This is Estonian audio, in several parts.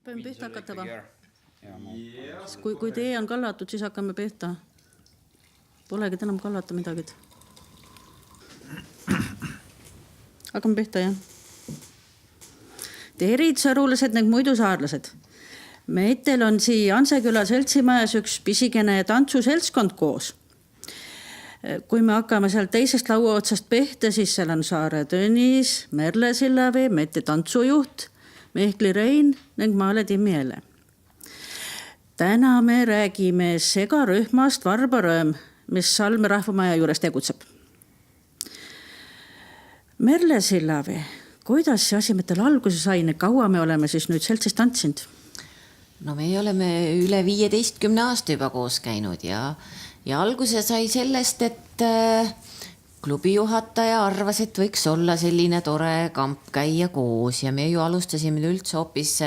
Võin pihta hakata va? Yes. Kui tee on kallatud, siis hakkame pihta. Polegi enam kallata midagi. Hakkame pihta, jah. Terid, sõrulased ning muidu saarlased. Meitel on siia Anseküla seltsimajas üks pisikene tantsuseltskond koos. Kui me hakkame seal teisest laua otsast pihta, siis seal on Saare Tõnis, Merle Sillavee, Mette tantsujuht, Mehkli Rein ning Maale Timmiele. Täna me räägime segarühmast Varba Rööm, mis Salme rahvamaja juures tegutseb. Merle Sillavee, kuidas see asi meil alguse sai, kaua me oleme siis nüüd seltsis tantsinud? No me oleme üle 15 aasta juba koos käinud ja alguse sai sellest, et klubi juhataja arvas, et võiks olla selline tore kamp käia koos ja me ju alustasime üldse hoopis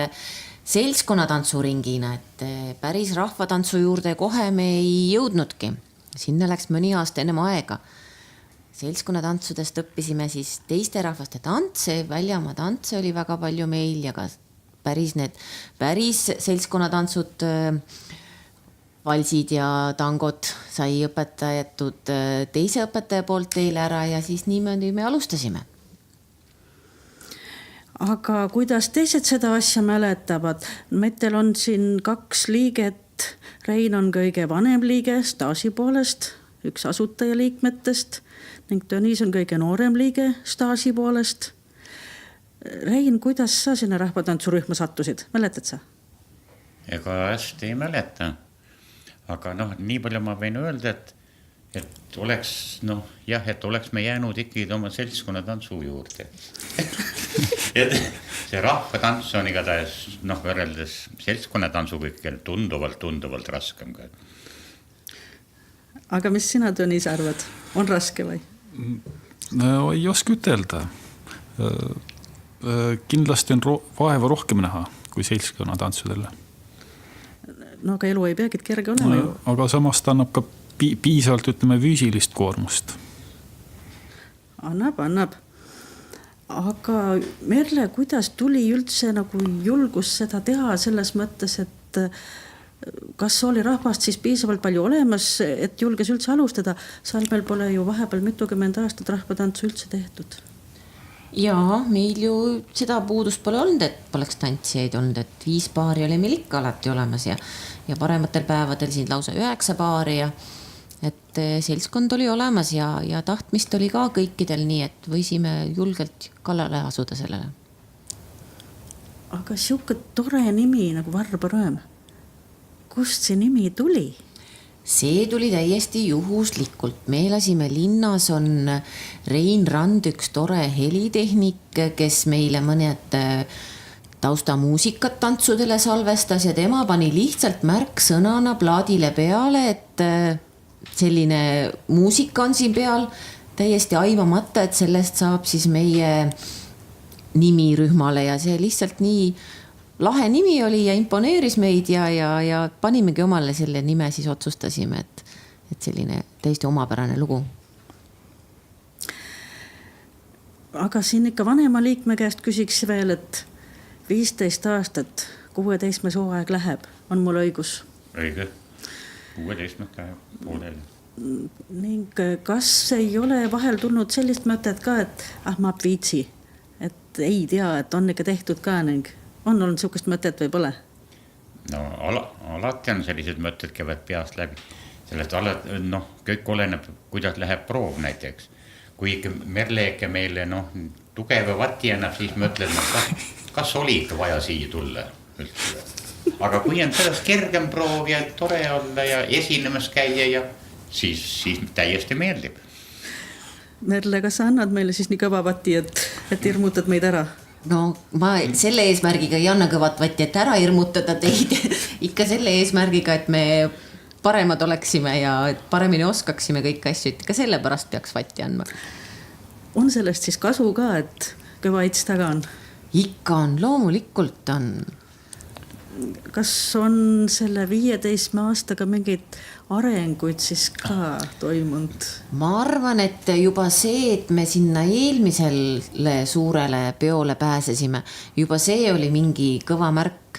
seltskonnatantsuringina, et päris rahvatantsu juurde kohe me ei jõudnudki. Sinna läks mõni aasta ennem aega. Seltskonnatantsudest õppisime siis teiste rahvaste tantse, väljamaa tantse oli väga palju meil ja ka päris seltskonnatantsud, valsid ja tangot sai õpetajatud teise õpetaja poolt teile ära ja siis niimoodi me alustasime. Aga kuidas teised seda asja mäletavad? Metel on siin 2 liiget. Rein on kõige vanem liige Stasi poolest, üks asutajaliikmetest, ning Tõnis on kõige noorem liige Stasi poolest. Rein, kuidas sa sinna rahvatantsurühma sattusid? Mäletad sa? Ega hästi ei mäleta. Aga nii palju ma võin öelda, et oleks, et oleks me jäänud ikkagi oma seltskonnatantsu juurde. Et see rahvatants on igatahes, võrreldes seltskonnatantsuga ikkagi tunduvalt raskem. Aga mis sina, Tõnis, arvad? On raske või? No, ei oska ütelda. Kindlasti on vaeva rohkem näha kui seltskonnatansudele. No aga elu ei peagi kerge olema ju. Aga samas ta annab ka piisavalt, füüsilist koormust. Annab. Aga Merle, kuidas tuli üldse julgus seda teha selles mõttes, et kas oli rahvast siis piisavalt palju olemas, et julges üldse alustada? Salmel pole ju vahepeal mitukümmend aastat rahvatantsu üldse tehtud. Jaa, meil ju seda puudust pole olnud, et poleks tantsijaid olnud, et 5 paari oli meil ikka alati olemas ja parematel päevadel siin lausa 9 paari ja et seltskond oli olemas ja tahtmist oli ka kõikidel nii, et võisime julgelt kallale asuda sellele. Aga siuke tore nimi nagu Varba Rööm. Kust see nimi tuli? See tuli täiesti juhuslikult. Me elasime linnas, on Rein Rand, üks tore helitehnik, kes meile mõned taustamuusikat tantsudele salvestas ja tema pani lihtsalt märksõnana plaadile peale, et selline muusika on siin peal, täiesti aimamata, et sellest saab siis meie nimi rühmale ja see lihtsalt nii lahe nimi oli ja imponeeris meid ja panimegi omale selle nime, siis otsustasime, et selline täiesti omapärane lugu. Aga siin ikka vanema liikme käest küsiks veel, et 15 aastat 16 hooaeg läheb, on mul õigus? Õige, 16 läheb pooleli. Ning kas ei ole vahel tulnud sellist mõtet ka, et ma viitsi, et ei tea, et on ikka tehtud ka ning on olnud siukest mõtet või pole? No alati on sellised mõtted käivad peast läbi. Sellest kõik oleneb, kuidas läheb proov näiteks. Kui ikka Merleeke meile tugeva vati annab, siis mõtled, kas oli ikka vaja siia tulla üldse. Aga kui on sellest kergem proov ja tore olla ja esinemas käia ja siis täiesti meeldib. Merle, kas sa annad meile siis nii kõva vati, et hirmutad meid ära? No ma selle eesmärgiga ei anna kõvat vatti, et ära hirmutada teid. Ikka selle eesmärgiga, et me paremad oleksime ja paremini oskaksime kõiki asju, et ka selle pärast peaks vatti andma. On sellest siis kasu ka, et kõva its taga on? Ikka on, loomulikult on. Kas on selle 15 aastaga mingid arenguid siis ka toimunud? Ma arvan, et juba see, et me sinna eelmisele suurele peole pääsesime, juba see oli mingi kõva märk.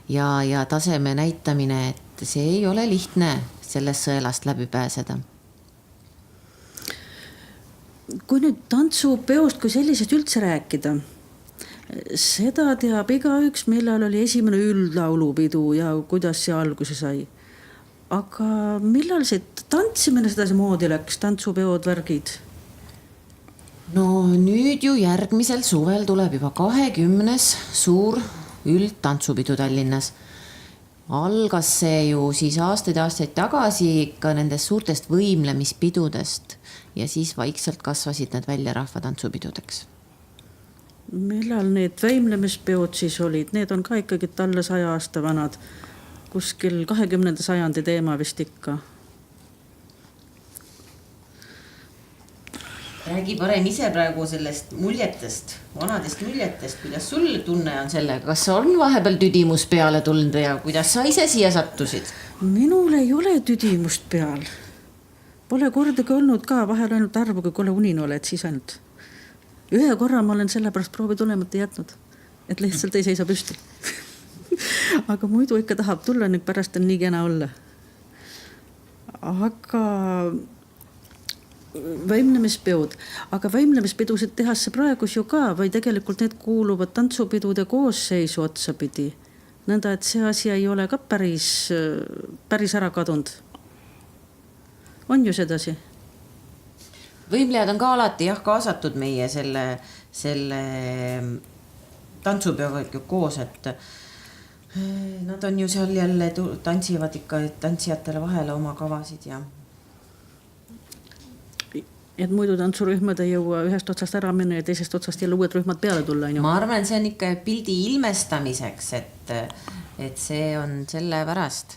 ja taseme näitamine, et see ei ole lihtne sellest sõelast läbi pääseda. Kui nüüd tantsupeost kui sellisest üldse rääkida, seda teab igaüks, millal oli esimene üldlaulupidu ja kuidas see alguse sai. Aga millal see tantsimine sedasi moodi läks, tantsupeod, värgid? No nüüd ju järgmisel suvel tuleb juba 20. suur üldtantsupidu Tallinnas. Algas see ju siis aastaid tagasi ikka nendest suurtest võimlemispidudest ja siis vaikselt kasvasid need välja rahvatantsupidudeks. Millal need võimlemispeod siis olid? Need on ka ikkagi alla 100 aasta vanad. Kuskil 20. sajandi teema vist ikka. Räägi parem ise praegu sellest muljetest, vanadest muljetest, kuidas sul tunne on sellega, kas on vahepeal tüdimus peale tulnud ja kuidas sa ise siia sattusid? Minul ei ole tüdimust peal. Pole kordagi olnud ka, vahel ainult arvu, kui kole unin oled, siis ainult. Ühe korra ma olen sellepärast proovi tulemata jätnud, et lihtsalt ei seisa püsti. Aga muidu ikka tahab tulla, nüüd pärast on nii kena olla. Aga võimlemispeod. Aga võimlemispidusid tehakse praegus ju ka või tegelikult need kuuluvad tantsupidude koosseisu otsapidi. Nõnda, et see asi ei ole ka päris ära kadunud. On ju sedasi? Võimlejad on ka alati kaasatud meie selle tantsupeoga koos, et nad on ju seal jälle tantsivad ikka tantsijatele vahele oma kavasid ja et muidu tantsurühmad ei jõua ühest otsast ära minna ja teisest otsast jälle uued rühmad peale tulla. Ma arvan, see on ikka pildi ilmestamiseks, et see on selle pärast.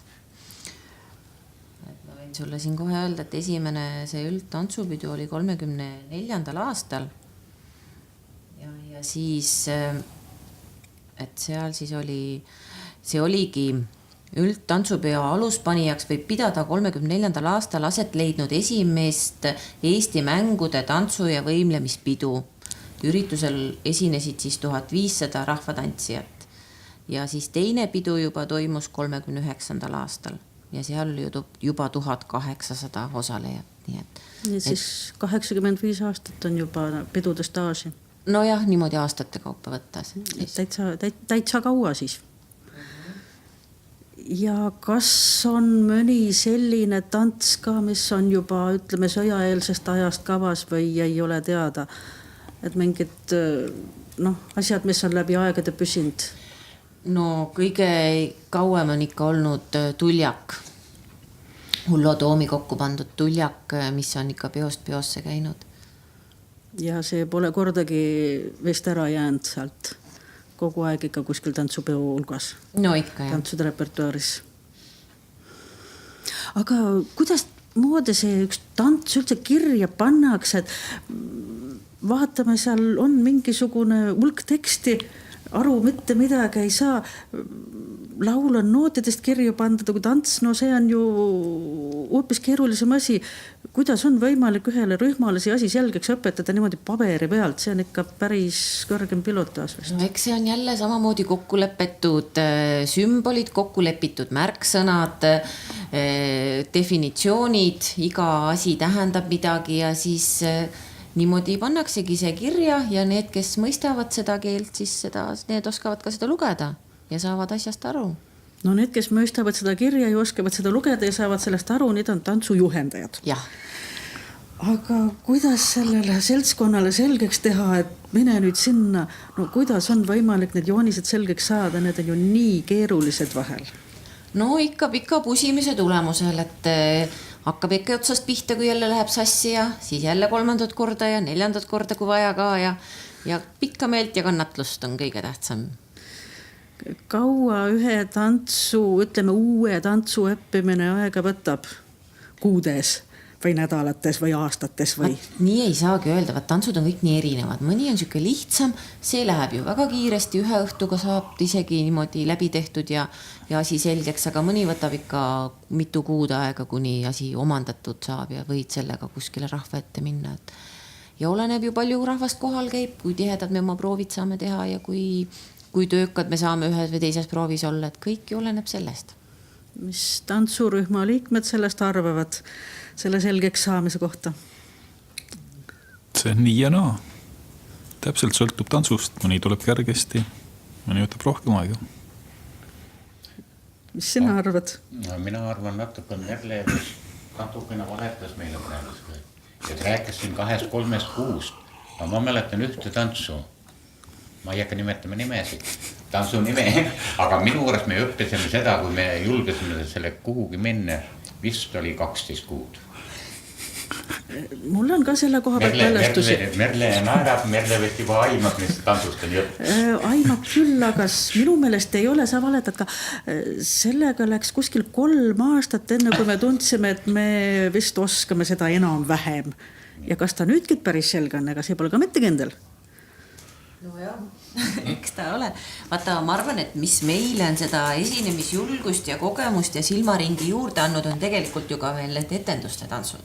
Ma võin sulle siin kohe öelda, et esimene see üldtantsupidu oli 34. aastal ja siis, et seal siis see oligi üldtantsupeo aluspanijaks võib pidada 34. aastal aset leidnud esimest Eesti mängude tantsu- ja võimlemispidu. Üritusel esinesid siis 1500 rahvatantsijat ja siis teine pidu juba toimus 39. aastal ja seal oli juba 1800 osalejat. Nii siis 85 aastat on juba pidude staaži. Nojah, niimoodi aastate kaupa võttes. Täitsa kaua siis. Ja kas on mõni selline tants ka, mis on juba, ütleme, sõjaeelsest ajast kavas või ei ole teada? Et mingid asjad, mis on läbi aegade püsinud? No kõige kauem on ikka olnud tuljak. Hullo Toomi kokku pandud tuljak, mis on ikka peost peosse käinud. Ja see pole kordagi vist ära jäänud sealt. Kogu aeg ikka kuskil tantsupeo hulgas. No ikka, jah. Tantsude repertuaaris. Aga kuidas moodi see üks tants üldse kirja pannakse, et vaatame, seal on mingisugune hulk teksti, aru mitte midagi ei saa. Laul on nootidest kirju pandud, kui tants, no see on ju hoopis keerulisem asi. Kuidas on võimalik ühele rühmale see asi selgeks õpetada niimoodi paberi pealt? See on ikka päris kõrgem pilotaas vist. No eks see on jälle samamoodi kokkulepitud sümbolid, kokkulepitud märksõnad, definitsioonid, iga asi tähendab midagi ja siis niimoodi pannaksegi see kirja ja need, kes mõistavad seda keelt, siis need oskavad ka seda lugeda ja saavad asjast aru. No need, kes mõistavad seda kirja ja oskavad seda lugeda ja saavad sellest aru, need on tantsujuhendajad. Jah. Aga kuidas sellele seltskonnale selgeks teha, et mine nüüd sinna, no kuidas on võimalik need joonised selgeks saada, need on ju nii keerulised vahel? No ikka pika pusimise tulemusel, et hakkab ikka otsast pihta, kui jälle läheb sassi ja siis jälle 3. korda ja 4. korda, kui vaja ka ja pikka meelt ja kannatlust on kõige tähtsam. Kaua ühe tantsu, ütleme uue tantsu õppimine aega võtab? Kuudes või nädalates või aastates või? Nii ei saagi öelda, tantsud on kõik nii erinevad. Mõni on siuke lihtsam, see läheb ju väga kiiresti, ühe õhtuga saab isegi niimoodi läbi tehtud ja asi selgeks, aga mõni võtab ikka mitu kuud aega, kuni asi omandatud saab ja võid sellega kuskile rahva ette minna. Ja oleneb ju palju rahvast kohal käib, kui tihedad me oma proovid saame teha ja kui kui töökad me saame ühes või teises proovis olla, et kõik ju oleneb sellest. Mis tantsurühma liikmed sellest arvavad selle selgeks saamise kohta? See on nii ja naa. Täpselt sõltub tantsust, mõni tuleb kergesti, mõni võtab rohkem aega. Mis sina arvad? No, mina arvan natuke Merle natukene valetas meile praegu. Et rääkis siin 2-3 kuust. No, ma mäletan ühte tantsu. Ma ei hakka nimetama nimesid, tantsu nime, aga minu juures me õppisime seda, kui me julgesime selle kuhugi minna, vist oli 12 kuud. Mul on ka selle koha pealt mälestusi. Merle naerab, Merle võtti juba aimab, mis tantsust on jutt. Aimab küll, aga minu meelest ei ole, sa valetad ka. Sellega läks kuskil 3 aastat enne, kui me tundsime, et me vist oskame seda enam vähem. Ja kas ta nüüdki päris selge on, ega see pole ka mitte kindel? No jah, eks ta ole. Vaata, ma arvan, et mis meile on seda esinemisjulgust ja kogemust ja silmaringi juurde andnud, on tegelikult ju ka veel need etenduste tantsud.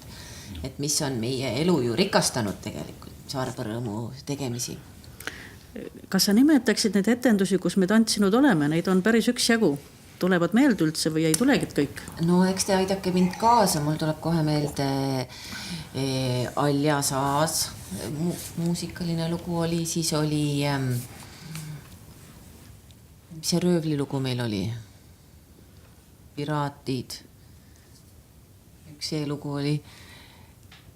Et mis on meie elu ju rikastanud tegelikult, Saarepõrõõmu tegemisi. Kas sa nimetaksid neid etendusi, kus me tantsinud oleme? Neid on päris üksjagu. Tulevad meelde üldse või ei tulegid kõik? No eks te aidake mind kaasa, mul tuleb kohe meelde Alja Saas, muusikaline lugu oli, siis oli, mis see röövli lugu meil oli? Piraatid, üks see lugu oli.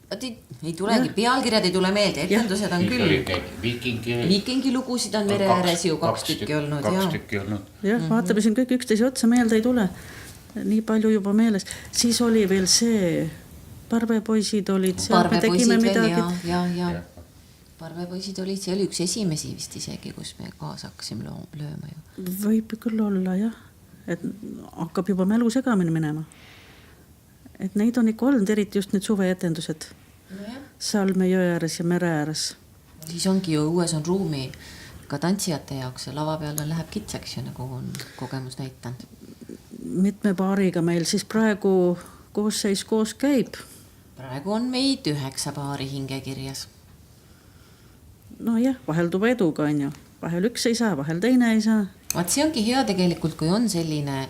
Ei tulegi, pealkirjad ei tule meelde, etendused on küll. Viikingi lugusid on mere ääres ju 2 tükki olnud. 2 tükki olnud. Jah, vaatame siin kõik üksteise otsa, meelde ei tule. Nii palju juba meeles. Siis oli veel see, parvepoisid olid seal, me tegime midagi. Ja. Parvepoisid olid, see oli üks esimesi vist isegi, kus me kaasa hakkasime lööma ju. Võib küll olla, jah. Et hakkab juba mälu segamini minema. Et neid on ikka olnud, eriti just need suveetendused. Salme jõe ääres ja mere ääres. Siis ongi ju õues on ruumi ka tantsijate jaoks ja lava peal läheb kitsaks ju, nagu on kogemus näitanud. Mitme paariga meil siis praegu koosseis koos käib? Praegu on meid 9 paari hingekirjas. No jah, vahel tuba eduga on ju. Vahel üks ei saa, vahel teine ei saa. Vaat see ongi hea tegelikult, kui on selline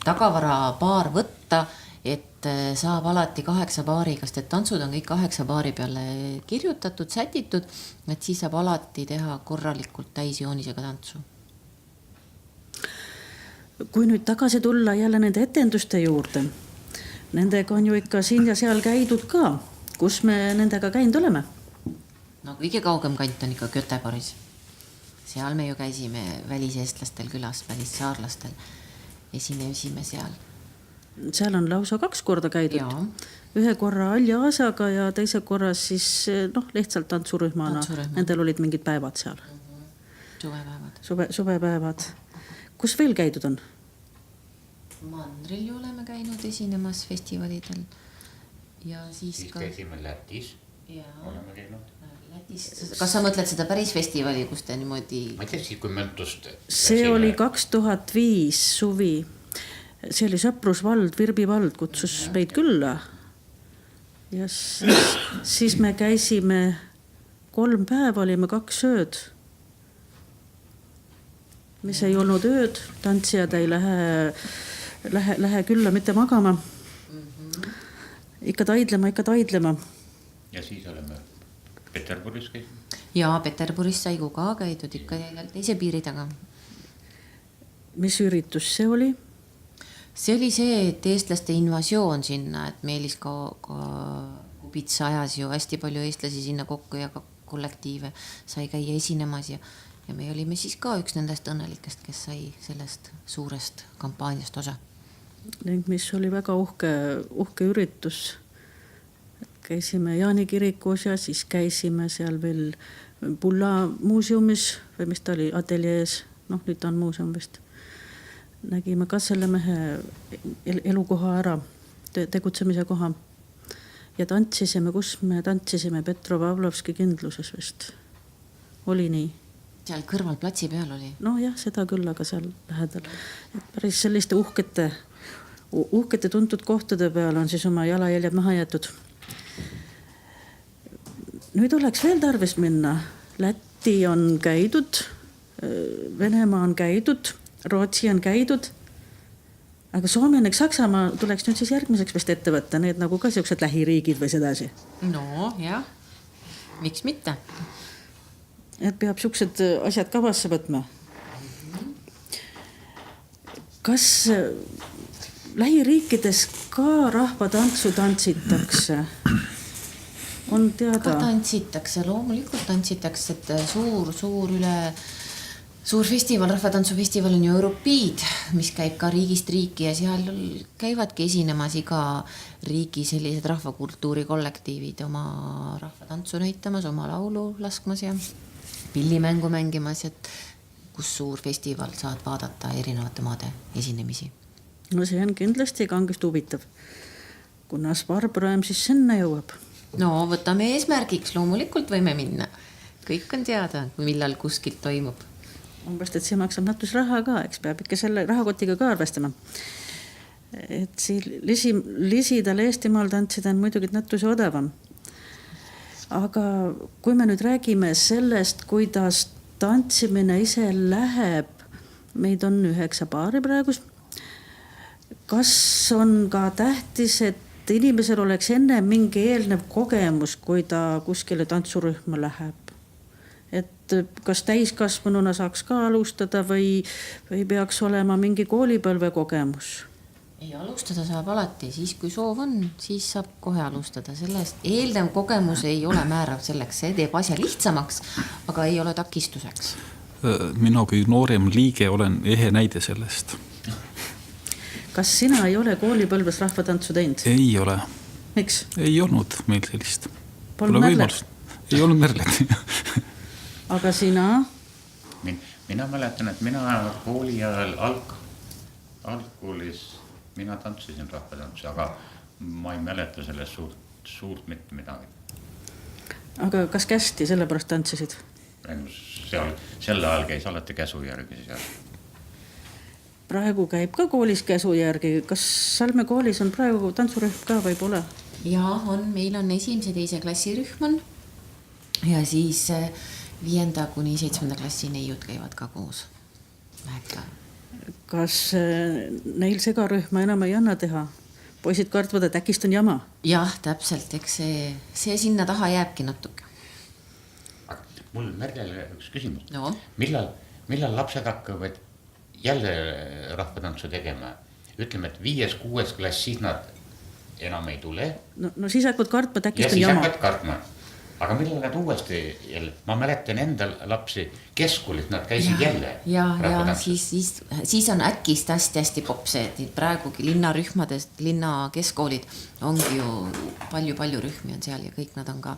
tagavara paar võtta, et saab alati 8 paariga, sest et tantsud on kõik 8 paari peale kirjutatud, sätitud, et siis saab alati teha korralikult täisjoonisega tantsu. Kui nüüd tagasi tulla jälle nende etenduste juurde, nendega on ju ikka siin ja seal käidud ka. Kus me nendega käinud oleme? No kõige kaugem kant on ikka Göteborgis. Seal me ju käisime väliseestlastel külas, välissaarlastel. Esinesime seal. Seal on lausa 2 korda käidud. Jaa. Ühe korra Alja Aasaga ja teise korra siis lihtsalt tantsurühmana. Nendel olid mingid päevad seal. Suvepäevad. Suvepäevad. Kus veel käidud on? Mandril ju oleme käinud esinemas festivalidel. Ja siis ka... käisime Lätis. Oleme käinud. Lätis. Kas sa mõtled seda päris festivali, kus te niimoodi... Ma ei tea siis, kui mõntust... See oli 2005 suvi. See oli Sõprusvald, Virbivald kutsus meid külla. Ja siis me käisime 3 päeva, olime 2 ööd. Mis ei olnud ööd, tantsijad ei lähe külla mitte magama. Ikka taidlema. Ja siis oleme Peterburis käinud. Ja Peterburis sai ka käidud ikka teise piiri taga. Mis üritus see oli? See oli see, et eestlaste invasioon sinna, et Meelis Kubitsa ajas ju hästi palju eestlasi sinna kokku ja ka kollektiive sai käia esinemas ja me olime siis ka üks nendest õnnelikest, kes sai sellest suurest kampaaniast osa. Ning mis oli väga uhke üritus. Käisime Jaani kirikus ja siis käisime seal veel Pulla muuseumis või mis ta oli, ateljees, nüüd ta on muuseum vist. Nägime ka selle mehe elukoha ära, tegutsemise koha. Ja tantsisime, kus me tantsisime Petro-Pavlovski kindluses vist. Oli nii. Seal kõrval platsi peal oli? No jah, seda küll, aga seal lähedal. Et päris selliste uhkete tuntud kohtade peal on siis oma jalajäljed maha jäetud. Nüüd oleks veel tarvis minna. Lätti on käidud, Venemaa on käidud, Rootsi on käidud, aga Soome ja Saksamaa tuleks nüüd siis järgmiseks vist ette võtta, need nagu ka siuksed lähiriigid või sedasi. no jah, miks mitte? Et peab siuksed asjad kavasse võtma. Kas lähiriikides ka rahvatantsu tantsitakse? On Ka teada? tantsitakse, loomulikult tantsitakse, et suur festival, rahvatantsufestival on ju Europeid, mis käib ka riigist riiki ja seal käivadki esinemas iga riigi sellised rahvakultuuri kollektiivid oma rahvatantsu näitamas, oma laulu laskmas ja pillimängu mängimas, et kus suur festival saad vaadata erinevate maade esinemisi. No see on kindlasti kangest huvitav. Kunas Barbara siis sinna jõuab? No võtame eesmärgiks, loomulikult võime minna. Kõik on teada, millal kuskilt toimub. Umbes, et see maksab natus raha ka, eks peab ikka selle rahakotiga ka arvestama. Et siin lisidal Eestimaal tantsida on muidugi natus odavam. Aga kui me nüüd räägime sellest, kuidas tantsimine ise läheb, meid on 9 paari praegus. Kas on ka tähtis, et inimesel oleks enne mingi eelnev kogemus, kui ta kuskile tantsurühma läheb? Et kas täiskasvanuna saaks ka alustada või peaks olema mingi koolipõlve kogemus? Ei, alustada saab alati, siis kui soov on, siis saab kohe alustada. Sellest eelnev kogemus ei ole määrav selleks, see teeb asja lihtsamaks, aga ei ole takistuseks. Mina kui noorem liige olen ehe näide sellest. Kas sina ei ole koolipõlves rahvatantsu teinud? Ei ole. Miks? Ei olnud meil sellist. Polnud Merlet? Ei olnud Merlet. Aga sina? Mina mäletan, et mina kooli ajal algkoolis mina tantsisin rahvatantsu, aga ma ei mäleta sellest suurt mitte midagi. Aga kas kästi sellepärast tantsisid? Selle ajal käis alati käsu järgi. Praegu käib ka koolis käsu järgi. Kas Salme koolis on praegu tantsurühm ka või pole? Ja on, meil on 1. ja 2. klassi rühm on ja siis 5. kuni 7. klassi neiud käivad ka koos. Kas neil segarühma enam ei anna teha? Poisid kartvad, et äkist on jama? Jah, täpselt, eks see sinna taha jääbki natuke. Mul Merlele üks küsimus. No. Millal lapsed hakkavad jälle rahvatantsu tegema? Ütleme, et 5. 6. klass, siis nad enam ei tule. No siis hakkavad kartma, et äkist on jama. Ja siis hakkavad kartma. Aga millal nad uuesti jälle? Ma mäletan endal lapsi keskoolis, nad käisid jälle. Ja siis on äkist hästi pops, et praegugi linnarühmadest, linna keskkoolid ongi ju palju rühmi on seal ja kõik nad on ka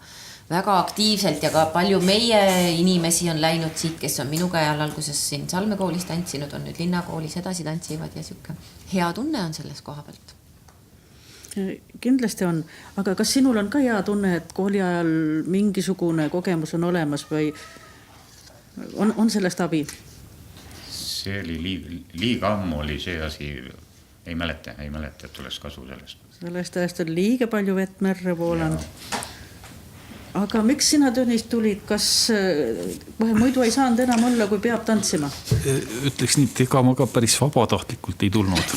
väga aktiivselt ja ka palju meie inimesi on läinud siit, kes on minu käe all alguses siin Salme koolis tantsinud, on nüüd linnakoolis edasi tantsivad ja siuke hea tunne on selles koha pealt. Kindlasti on, aga kas sinul on ka hea tunne, et kooli ajal mingisugune kogemus on olemas või on sellest abi? See oli liiga ammu oli see asi, ei mäleta, et tuleks kasu sellest. Sellest ajast on liiga palju vett merre voolanud. Aga miks sina Tõnis tulid, kas muidu ei saanud enam olla, kui peab tantsima? Ütleks nii, et ega ma ka päris vabatahtlikult ei tulnud.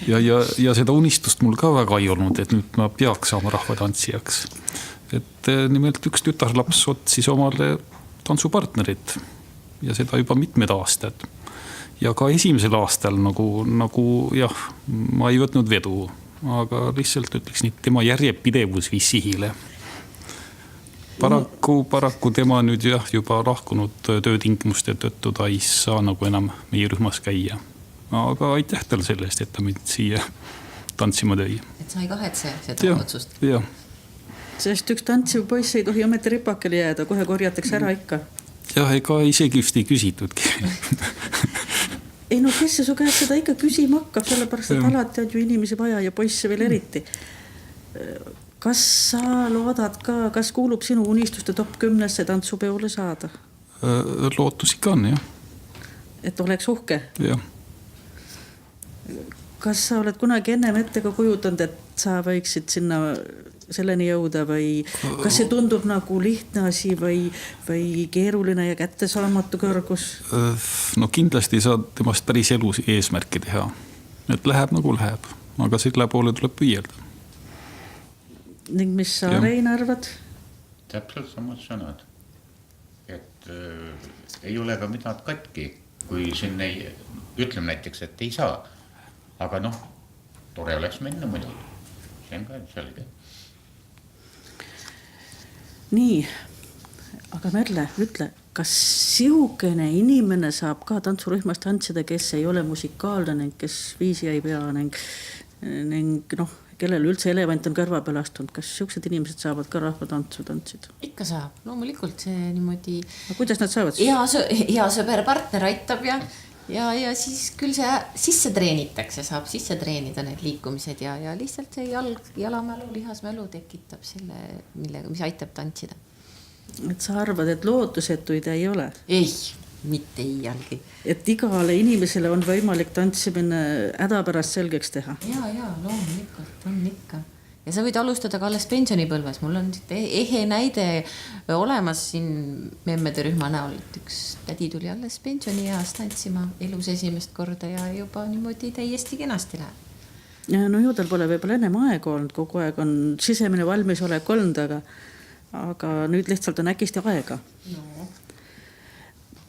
Ja seda unistust mul ka väga ei olnud, et nüüd ma peaks saama rahvatantsijaks. Et nimelt üks tütarlaps otsis omale tantsupartnerit ja seda juba mitmed aastad. Ja ka esimesel aastal nagu jah, ma ei võtnud vedu, aga lihtsalt ütleks nii, tema järjepidevus viis sihile. Paraku tema nüüd jah, juba lahkunud töötingimuste tõttu ta ei saa nagu enam meie rühmas käia. Aga aitäh tal sellest, et ta mind siia tantsima tõi. Et sa ei kahetse seda otsust. Jah. Sest üks tantsiv poiss ei tohi ometi ripakele jääda, kohe korjatakse ära ikka. Jah, ega isegi vist ei küsitudki. Ei no kes su käest seda ikka küsima hakkab, sellepärast, et alati on ju inimesi vaja ja poisse veel eriti. Kas sa loodad ka, kas kuulub sinu unistuste top 10 tantsupeole saada? Lootus ikka on, jah. Et oleks uhke? Jah. Kas sa oled kunagi ennem ette ka kujutanud, et sa võiksid sinna selleni jõuda või kas see tundub nagu lihtne asi või keeruline ja kättesaamatu kõrgus? No kindlasti ei saa temast päris elu eesmärki teha. Et läheb nagu läheb, aga selle poole tuleb püüelda. Ning mis sa, Rein, arvad? Täpselt samad sõnad. Et ei ole ka midagi katki, kui siin ei, ütleme näiteks, et ei saa. Aga noh, tore oleks minna muidugi. See on ka selge. Nii, aga Merle, ütle, kas sihukene inimene saab ka tantsurühmas tantsida, kes ei ole musikaalne ning kes viisi ei pea ning noh, kellel üldse elevant on kõrva peal astunud, kas siuksed inimesed saavad ka rahvatantsu tantsida? Ikka saab, loomulikult see niimoodi. Aga kuidas nad saavad? Hea sõber partner aitab ja siis küll see sisse treenitakse, saab sisse treenida need liikumised ja lihtsalt see jalamälu, lihasmälu tekitab selle, mis aitab tantsida. Et sa arvad, et lootusetuid ei ole? Ei, mitte iialgi. Et igale inimesele on võimalik tantsimine hädapärast selgeks teha? Ja, loomulikult on ikka. Ja sa võid alustada ka alles pensionipõlves. Mul on ehe näide olemas siin memmede rühma näol, et üks tädi tuli alles pensionieas tantsima elus esimest korda ja juba niimoodi täiesti kenasti läheb. Ja no ju tal pole võib-olla ennem aega olnud, kogu aeg on sisemine valmisolek olnud, aga nüüd lihtsalt on äkisti aega. No.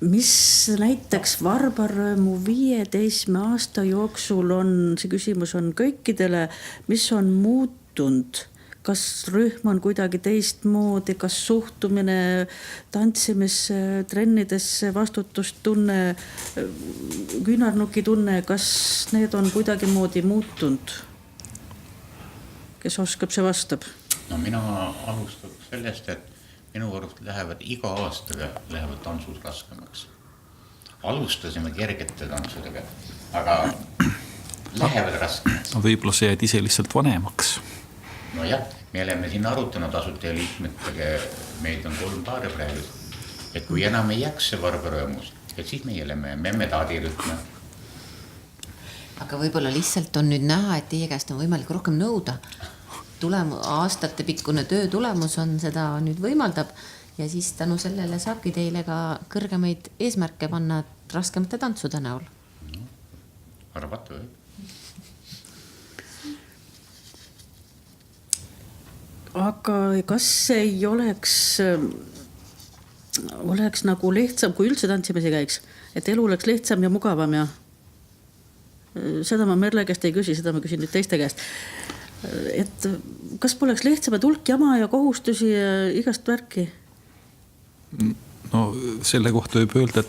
Mis näiteks Varbarõõmu 15 aasta jooksul on, see küsimus on kõikidele, mis on muutunud? Kas rühm on kuidagi teistmoodi, kas suhtumine tantsimisse, trennidesse, vastutustunne, küünarnuki tunne, kas need on kuidagi moodi muutunud? Kes oskab, see vastab. No mina alustaks sellest, et minu võrust lähevad iga aastaga tantsus raskemaks. Alustasime kergete tantsudega, aga lähevad raskemaks. Võib-olla sa jääd ise lihtsalt vanemaks. No jah, me oleme siin arutanud asutaja liikmetega, meid on 3 paari praegu, et kui enam ei jakse Varbarõõmus, et siis me oleme memmedaadirühma. Aga võib-olla lihtsalt on nüüd näha, et teie käest on võimalik rohkem nõuda. Aastate pikkune töö tulemus on seda nüüd võimaldab ja siis tänu sellele saabki teile ka kõrgemaid eesmärke panna raskemate tantsude näol. No, arvata või? Aga kas ei oleks nagu lihtsam, kui üldse tantsimisi käiks, et elu oleks lihtsam ja mugavam ja seda ma Merle käest ei küsi, seda ma küsin nüüd teiste käest. Et kas poleks lihtsam, et hulk jama ja kohustusi ja igast värki? No selle kohta võib öelda,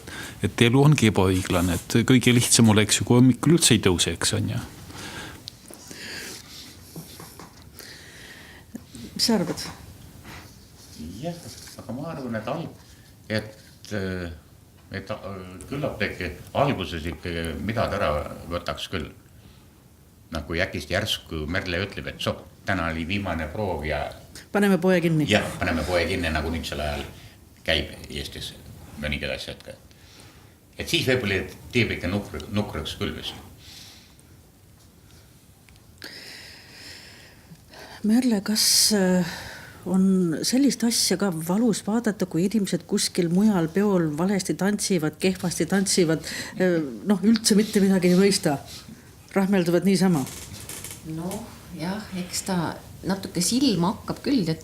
et elu ongi ebaõiglane, et kõige lihtsam oleks ju, kui hommikul üldse ei tõuseks, on ju. Mis sa arvad? Jah, aga ma arvan, et küllap teki alguses ikka midagi ära võtaks küll. Kui äkist järsku Merle ütleb, et täna oli viimane proov ja paneme poe kinni. Jah, paneme poe kinni, nagu nüüd selle ajal käib Eestis mõningad asjad. Et siis võib-olla teeb ikka nukraks küll vist. Merle, kas on sellist asja ka valus vaadata, kui inimesed kuskil mujal peol valesti tantsivad, kehvasti tantsivad, üldse mitte midagi ei mõista? Rahmelduvad niisama? No jah, eks ta natuke silma hakkab küll, et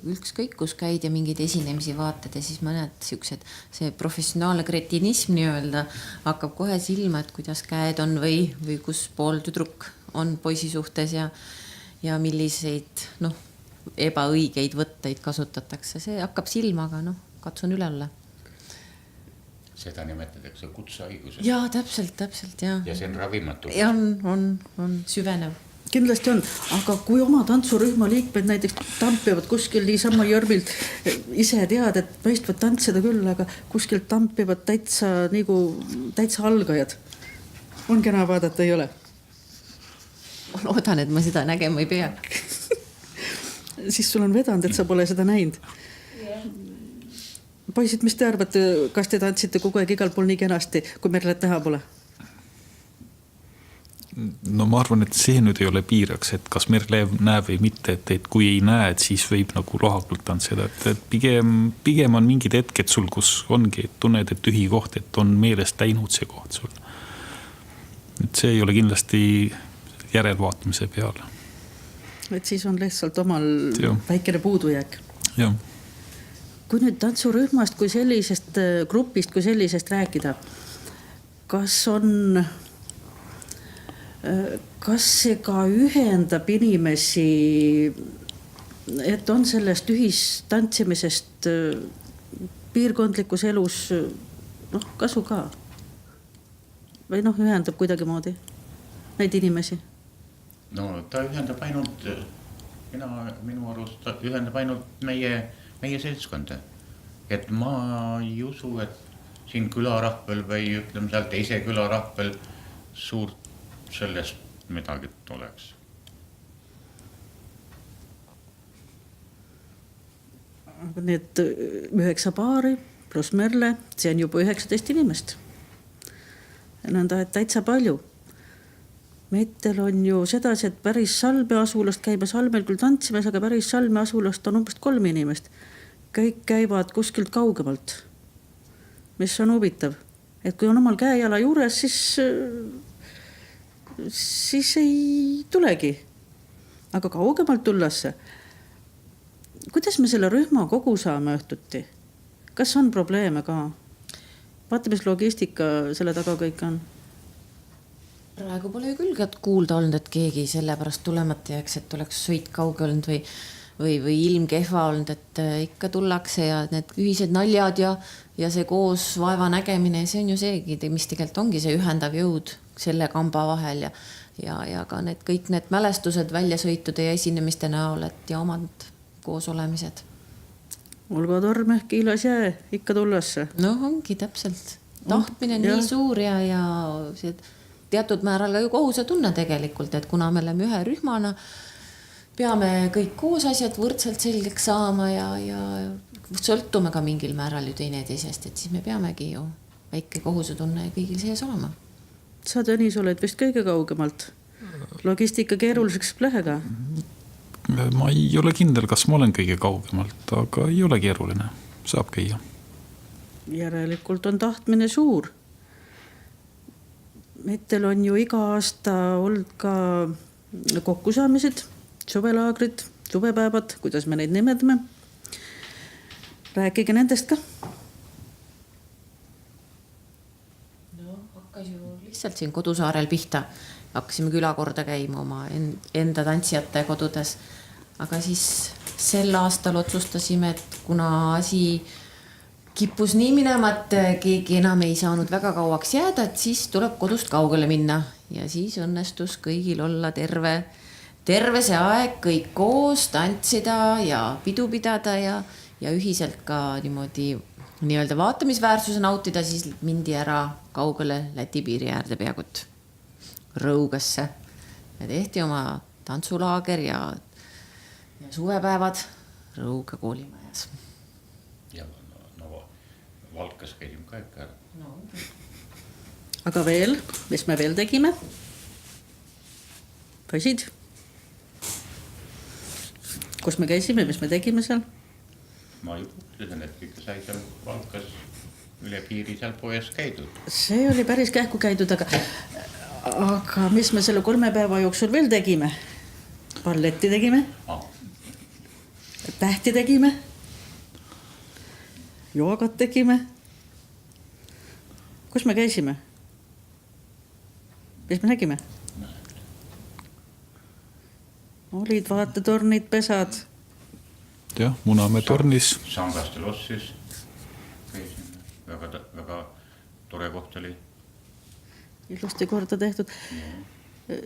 ükskõik kus käid ja mingeid esinemisi vaatad ja siis mõned siuksed, see professionaalne kretinism nii-öelda hakkab kohe silma, et kuidas käed on või kus pool tüdruk on poisi suhtes ja milliseid ebaõigeid võtteid kasutatakse. See hakkab silma, aga katsun üle olla. Seda nimetatakse kutsehaiguseks. Jaa, täpselt, ja. Ja see on ravimatu. Ja on süvenev. Kindlasti on, aga kui oma tantsurühma liikmed näiteks tampivad kuskil niisama jörmilt, ise tead, et mõistvad tantsida küll, aga kuskil tampivad täitsa algajad. On kena vaadata, ei ole? Ma loodan, et ma seda nägema ei pea. Siis sul on vedanud, et sa pole seda näinud. Poisid, mis te arvate, kas te tantsite kogu aeg igal pool nii kenasti, kui Merlet näha pole? no ma arvan, et see nüüd ei ole piiraks, et kas Merle näeb või mitte, et kui ei näe, et siis võib nagu lohakult tantsida, et pigem on mingid hetked sul, kus ongi, et tunned, et tühi koht, et on meelest läinud see koht sul. Et see ei ole kindlasti järelvaatamise peal. Et siis on lihtsalt omal Joo. väikene puudujääk. Jah. Kui nüüd tantsurühmast kui sellisest grupist kui sellisest rääkida, kas see ka ühendab inimesi, et on sellest ühistantsimisest piirkondlikus elus kasu ka? Või ühendab kuidagi moodi neid inimesi? No ta ühendab ainult, minu arust ta ühendab ainult meie seltskonda. Et ma ei usu, et siin külarahvel või ütleme seal teise külarahvel suurt sellest midagi oleks. Need 9 paari pluss Merle, see on juba 19 inimest. Nõnda, et täitsa palju. Metel on ju sedasi, et päris Salme asulast käime Salmel küll tantsimes, aga päris Salme asulast on umbes 3 inimest. Kõik käivad kuskilt kaugemalt. Mis on huvitav. Et kui on omal käejala juures, siis ei tulegi. Aga kaugemalt tullasse. Kuidas me selle rühma kogu saame õhtuti? Kas on probleeme ka? Vaata, mis logistika selle taga kõik on. Praegu pole ju küll kuulda olnud, et keegi sellepärast tulemata jääks, et oleks sõit kauge olnud või ilm kehva olnud, et ikka tullakse ja need ühised naljad ja see koos vaeva nägemine, see on ju seegi, mis tegelikult ongi see ühendav jõud selle kamba vahel ja ka kõik need mälestused väljasõitude ja esinemiste näol, et ja omad koos olemised. Olga torm ehk Iilas jää ikka tullasse. No ongi täpselt. Tahtmine nii suur ja see teatud määral ka ju kohuse tunne tegelikult, et kuna me oleme ühe rühmana, peame kõik koos asjad võrdselt selgeks saama ja sõltume ka mingil määral ju teine teisest, et siis me peamegi ju väike kohuse tunne kõigil sees olema. Sa, Tõnis, oled vist kõige kaugemalt. Logistika keeruliseks lähega. Ma ei ole kindel, kas ma olen kõige kaugemalt, aga ei ole keeruline. Saab käia. Järelikult on tahtmine suur. Metel on ju iga aasta olnud ka kokkusaamised, suvelaagrid, suvepäevad, kuidas me neid nimedame. Rääkige nendest ka. No, hakkas ju lihtsalt siin Kodusaarel pihta. Hakkasime külakorda käima oma enda tantsijate kodudes. Aga siis sel aastal otsustasime, et kuna asi kippus nii minema, et keegi enam ei saanud väga kauaks jääda, et siis tuleb kodust kaugele minna. Ja siis õnnestus kõigil olla terve see aeg kõik koos tantsida ja pidu pidada ja ühiselt ka niimoodi nii-öelda vaatamisväärsuse nautida, siis mindi ära kaugele Läti piiri äärde peaagut Rõugasse. Ja tehti oma tantsulaager ja suvepäevad Rõuga koolimajas. Ja Valkas käisime ka ikka ära. No. Aga veel, mis me veel tegime? Poisid? Kus me käisime, mis me tegime seal? Ma juba ütlesin, et kõik sai seal Valkas üle piiri seal poes käidud. See oli päris kähku käidud, aga mis me selle 3 päeva jooksul veel tegime? Balletti tegime, tähti tegime, joogat tegime. Kus me käisime? Mis me nägime? Olid vaatetornid, pesad. Jah, Munamäe tornis. Sangaste lossis käisime. Väga tore koht oli. Ilusti korda tehtud.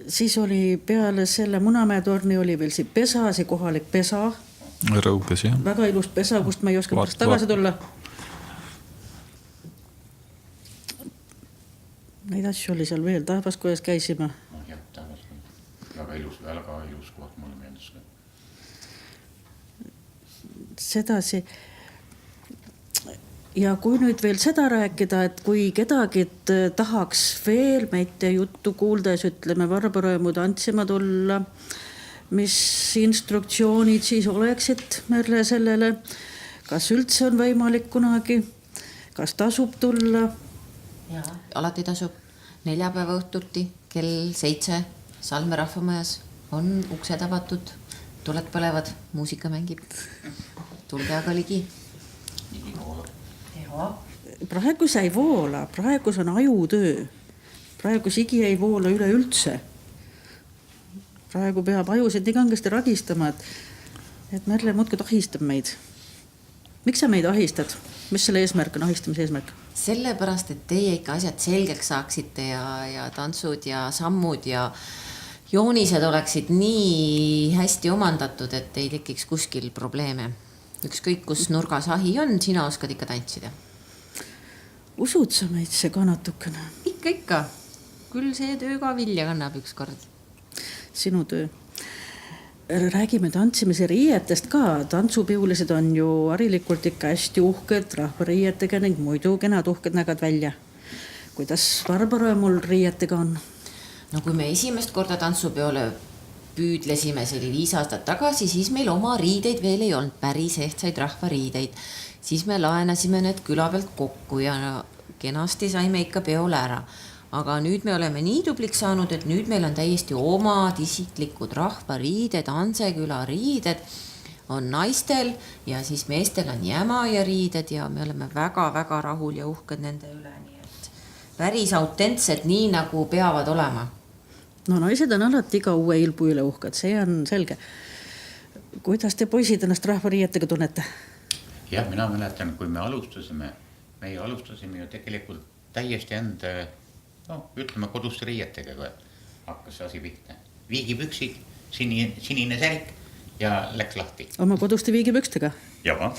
Siis oli peale selle Munamäe torni oli veel see pesa, see kohalik pesa. Rõuges, jah. Väga ilus pesa, kust ma ei oska pärast tagasi tulla. Neid asju oli seal veel, Taevaskojas käisime. Jah, Taevaskojas. Väga ilus koht mulle meeldis. Sedasi ja kui nüüd veel seda rääkida, et kui kedagi tahaks veel meie juttu kuuldes, ütleme Varbarõemu tantsima tulla, mis instruktsioonid siis oleksid Merle sellele, kas üldse on võimalik kunagi, kas tasub tulla? Jaa, alati tasub. Neljapäeva õhtuti kell 7 Salme rahvamajas on uksed avatud, tuled põlevad, muusika mängib. Tulge aga ligi. Praegu see ei voola, praegu see on ajutöö. Praegu sigi ei voola üleüldse. Praegu peab ajusid nii kangesti ragistama, et Merle muudkui ahistab meid. Miks sa meid ahistad? Mis selle eesmärk on, ahistamise eesmärk? Sellepärast, et teie ikka asjad selgeks saaksite ja tantsud ja sammud ja joonised oleksid nii hästi omandatud, et ei tekiks kuskil probleeme. Ükskõik, kus nurgas ahi on, sina oskad ikka tantsida. Usud sa meid see ka natukene? Ikka. Küll see töö ka vilja kannab ükskord. Sinu töö. Räägime tantsimise riietest ka. Tantsupiulised on ju harilikult ikka hästi uhked, rahvariietega ning muidu kenad uhked nägad välja. Kuidas Varbarõemul riietega on? No kui me esimest korda tantsupeole püüdlesime, see oli 5 aastat tagasi, siis meil oma riideid veel ei olnud, päris ehtsaid rahvariideid. Siis me laenasime need küla pealt kokku ja kenasti saime ikka peole ära. Aga nüüd me oleme nii tubliks saanud, et nüüd meil on täiesti omad isiklikud rahvariided, Anseküla riided on naistel ja siis meestel on Jämaja riided ja me oleme väga-väga rahul ja uhked nende üle. Nii et päris autentsed, nii nagu peavad olema. No naised on alati iga uue ilbu üle uhked, see on selge. Kuidas te poisid ennast rahvariietega tunnete? Jah, mina mäletan, kui me alustasime ju tegelikult täiesti enda, ütleme koduste riietega, kui hakkas asi pihta. Viigipüksid, sinine särk ja läks lahti. Oma koduste viigipükstega? Jaa.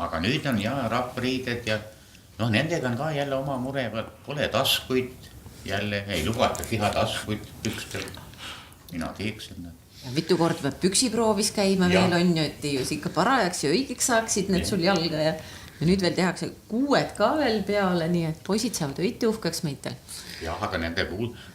Aga nüüd on rahvariided ja nendega on ka jälle oma mure, pole taskuid, jälle ei lubata kihataskuid pükstel. Mina teeks seda. Mitu kord peab püksiproovis käima veel on ju, et just ikka parajaks ja õigeks saaksid need sul jalga ja nüüd veel tehakse kuued ka veel peale, nii et poisid saavad õiti uhkeks meitel. Jah, aga nende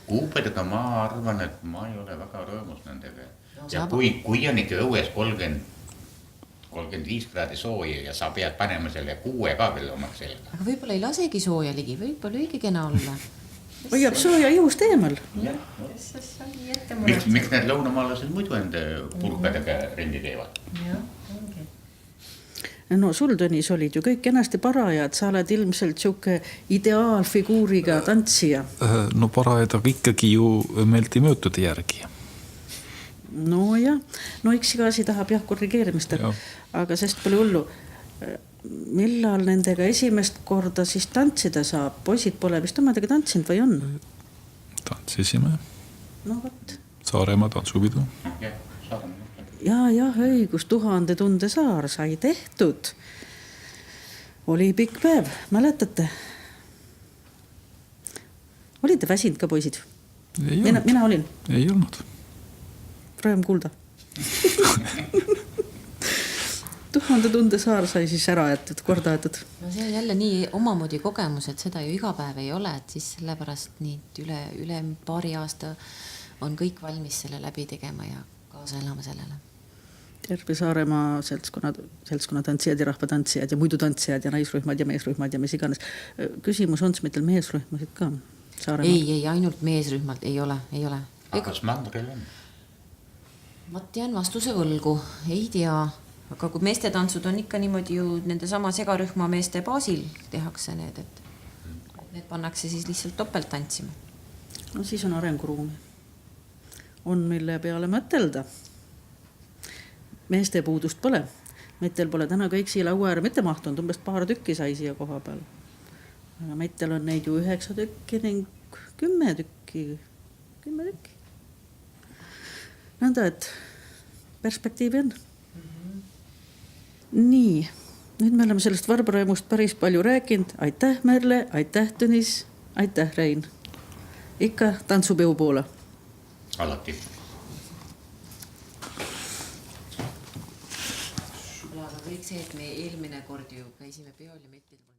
kuupedega ma arvan, et ma ei ole väga rõõmus nendega. Ja kui on ikka õues 35 kraadi sooja ja sa pead panema selle kuue ka veel omaks selga. Aga võib-olla ei lasegi sooja ligi, võib-olla õige kena olla. Hoiab sooja ihust eemal. Miks need lõunamaalased muidu enda pulkadega rendi teevad? No sul, Tõnis, olid ju kõik kenasti parajad, sa oled ilmselt siuke ideaalfiguuriga tantsija. No parajad, aga ikkagi ju meeldi möötude järgi. No jah, eks iga asi tahab korrigeerimist, aga sest pole hullu. Millal nendega esimest korda siis tantsida saab? Poisid pole vist omadega tantsinud või on? Tantsisime. No võt. Saaremaa tantsupidu. Ja, õigus, 1000 tunde saar sai tehtud. Oli pikk päev, mäletate? Olite väsinud ka, poisid? Mina olin. Ei olnud. Rõõm kuulda. 1000 tunde saar sai siis ära jätud, korda jätud. No see on jälle nii omamoodi kogemus, et seda ju iga päev ei ole, et siis sellepärast nii üle paari aasta on kõik valmis selle läbi tegema ja kaasa elama sellele. Terve Saaremaa seltskonna tantsijad ja rahvatantsijad ja muidu tantsijad ja naisrühmad ja meesrühmad ja mis iganes. Küsimus on meetel meesrühmasid ka Saaremaal? Ei, ainult meesrühmad ei ole. Aga kas mandril on? Ma tean vastuse võlgu, ei tea. Aga kui meeste tantsud on ikka niimoodi ju nende sama segarühma meeste baasil tehakse need, et need pannakse siis lihtsalt topelt tantsima. No siis on arenguruumi. On mille peale mõtelda. Meeste puudust pole. Meitel pole täna kõik siia laua ära mitte mahtunud, umbes paar tükki sai siia koha peal. Aga meitel on neid ju 9 tükki ning 10 tükki. Nõnda, et perspektiivi on. Nii, nüüd me oleme sellest Varbarõemust päris palju rääkinud. Aitäh, Merle, aitäh, Tõnis, aitäh, Rein. Ikka tantsupeu poole. Alati. kõik see, et me eelmine kord ju käisime peol ja Mettil polnud